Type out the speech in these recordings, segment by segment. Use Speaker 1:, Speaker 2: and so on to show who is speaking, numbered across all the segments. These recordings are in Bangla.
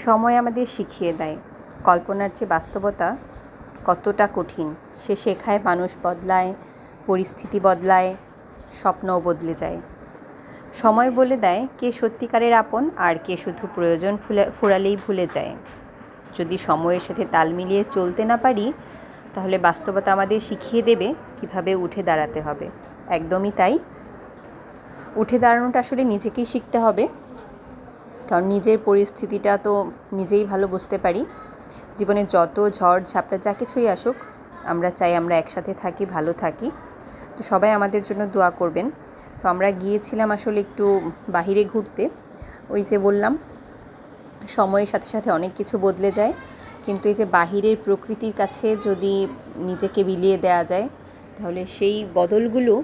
Speaker 1: সময় আমাদের শিখিয়ে দেয় কল্পনার চেয়ে বাস্তবতা কতটা কঠিন। সে শেখায় মানুষ বদলায়, পরিস্থিতি বদলায়, স্বপ্নও বদলে যায়। সময় বলে দেয় কে সত্যিকারের আপন আর কে শুধু প্রয়োজন ফুরালেই ভুলে যায়। যদি সময়ের সাথে তাল মিলিয়ে চলতে না পারি, তাহলে বাস্তবতা আমাদের শিখিয়ে দেবে কিভাবে উঠে দাঁড়াতে হবে। একদমই তাই, উঠে দাঁড়ানোটা আসলে নিজেকেই শিখতে হবে, কারণ নিজের পরিস্থিতিটা তো নিজেই ভালো বুঝতে পারি। জীবনে যত ঝড় ঝাপটা যা কিছুই আসুক, আমরা চাই আমরা একসাথে থাকি, ভালো থাকি। তো সবাই আমাদের জন্য দোয়া করবেন। তো আমরা গিয়েছিলাম আসলে একটু বাহিরে ঘুরতে। ওই যে বললাম, সময়ের সাথে সাথে অনেক কিছু বদলে যায়, কিন্তু এই যে বাহিরের প্রকৃতির কাছে যদি নিজেকে বিলিয়ে দেওয়া যায়, তাহলে সেই বদলগুলো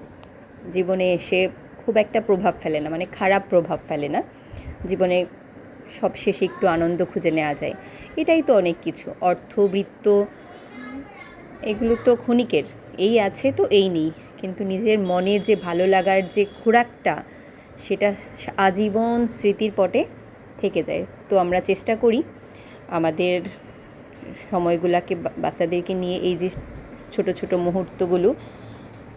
Speaker 1: জীবনে এসে খুব একটা প্রভাব ফেলে না, মানে খারাপ প্রভাব ফেলে না। জীবনে সবশেষে একটু আনন্দ খুঁজে নেওয়া যায়। এটাই তো অনেক কিছু। অর্থ, বৃত্ত, এগুলো তো ক্ষণিকের, এই আছে তো এই নেই, কিন্তু নিজের মনের যে ভালো লাগার যে খোরাকটা, সেটা আজীবন স্মৃতির পটে থেকে যায়। তো আমরা চেষ্টা করি আমাদের সময়গুলোকে, বাচ্চাদেরকে নিয়ে এই যে ছোট ছোট মুহূর্তগুলো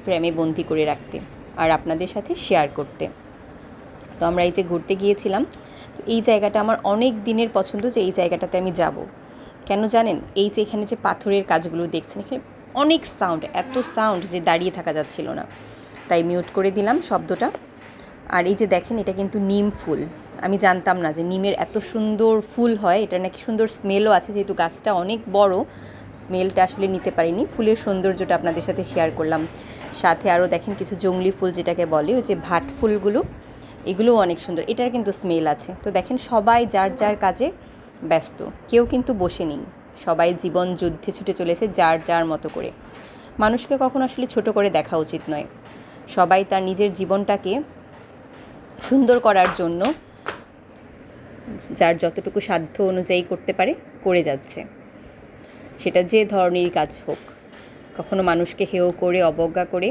Speaker 1: ফ্রেমে বন্দি করে রাখতে আর আপনাদের সাথে শেয়ার করতে। তো আমরা এই যে ঘুরতে গিয়েছিলাম, তো এই জায়গাটা আমার অনেক দিনের পছন্দ যে এই জায়গাটাতে আমি যাব। কেন জানেন? এই যে এখানে যে পাথরের কাজগুলো দেখছেন, এখানে অনেক সাউন্ড, এত সাউন্ড যে দাঁড়িয়ে থাকা যাচ্ছিল না, তাই মিউট করে দিলাম শব্দটা। আর এই যে দেখেন, এটা কিন্তু নিম ফুল। আমি জানতাম না যে নিমের এত সুন্দর ফুল হয়, এটা নাকি সুন্দর স্মেলও আছে। যেহেতু গাছটা অনেক বড়, স্মেলটা আসলে নিতে পারিনি। ফুলের সৌন্দর্যটা আপনাদের সাথে শেয়ার করলাম। সাথে আরও দেখেন কিছু জংলি ফুল যেটাকে বলে, ওই যে ভাট ফুলগুলো, এগুলোও অনেক সুন্দর। এটার কিন্তু স্মেল আছে। তো দেখেন, সবাই যার যার কাজে ব্যস্ত, কেউ কিন্তু বসে নেই। সবাই জীবন যুদ্ধে ছুটে চলেছে যার যার মতো করে। মানুষকে কখনো আসলে ছোট করে দেখা উচিত নয়। সবাই তার নিজের জীবনটাকে সুন্দর করার জন্য যার যতটুকু সাধ্য অনুযায়ী করতে পারে করে যাচ্ছে, সেটা যে ধরনেরই কাজ হোক। কখনো মানুষকে হেয় করে, অবজ্ঞা করে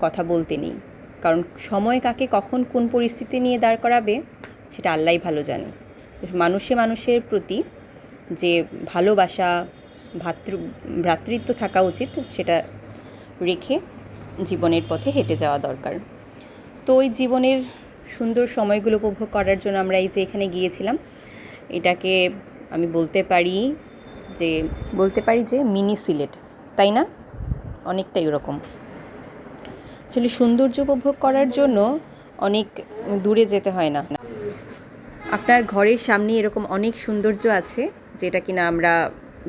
Speaker 1: কথা বলতে নেই, কারণ সময় কাকে কখন কোন পরিস্থিতি নিয়ে দাঁড় করাবে সেটা আল্লাহই ভালো জানে। মানুষের প্রতি যে ভালোবাসা, ভ্রাতৃত্ব থাকা উচিত, সেটা রেখে জীবনের পথে হেঁটে যাওয়া দরকার। তো ওই জীবনের সুন্দর সময়গুলো উপভোগ করার জন্য আমরা এই যে এখানে গিয়েছিলাম, এটাকে আমি বলতে পারি যে মিনি সিলেট, তাই না? অনেকটাই ওরকম। আসলে সৌন্দর্য উপভোগ করার জন্য অনেক দূরে যেতে হয় না। আপনার ঘরের সামনে এরকম অনেক সৌন্দর্য আছে যেটা কিনা আমরা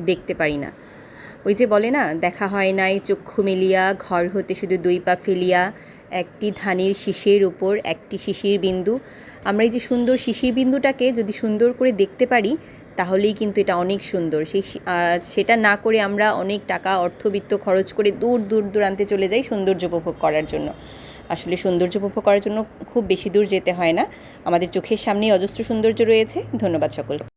Speaker 1: দেখতে পারি না। ওই যে বলে না, দেখা হয় নাই চক্ষু মেলিয়া, ঘর হতে শুধু 2 পা ফেলিয়া, একটি ধানের শীষের উপর একটি শিশির বিন্দু। আমরা এই যে সুন্দর শিশির বিন্দুটাকে যদি সুন্দর করে দেখতে পারি, তাহলেই কিন্তু এটা অনেক সুন্দর। সেটা না করে আমরা অনেক টাকা অর্থবিত্ত খরচ করে দূর দূরান্তে চলে যাই সৌন্দর্য উপভোগ করার জন্য। আসলে সৌন্দর্য উপভোগ করার জন্য খুব বেশি দূর যেতে হয় না, আমাদের চোখের সামনেই অজস্র সৌন্দর্য রয়েছে। ধন্যবাদ সকলকে।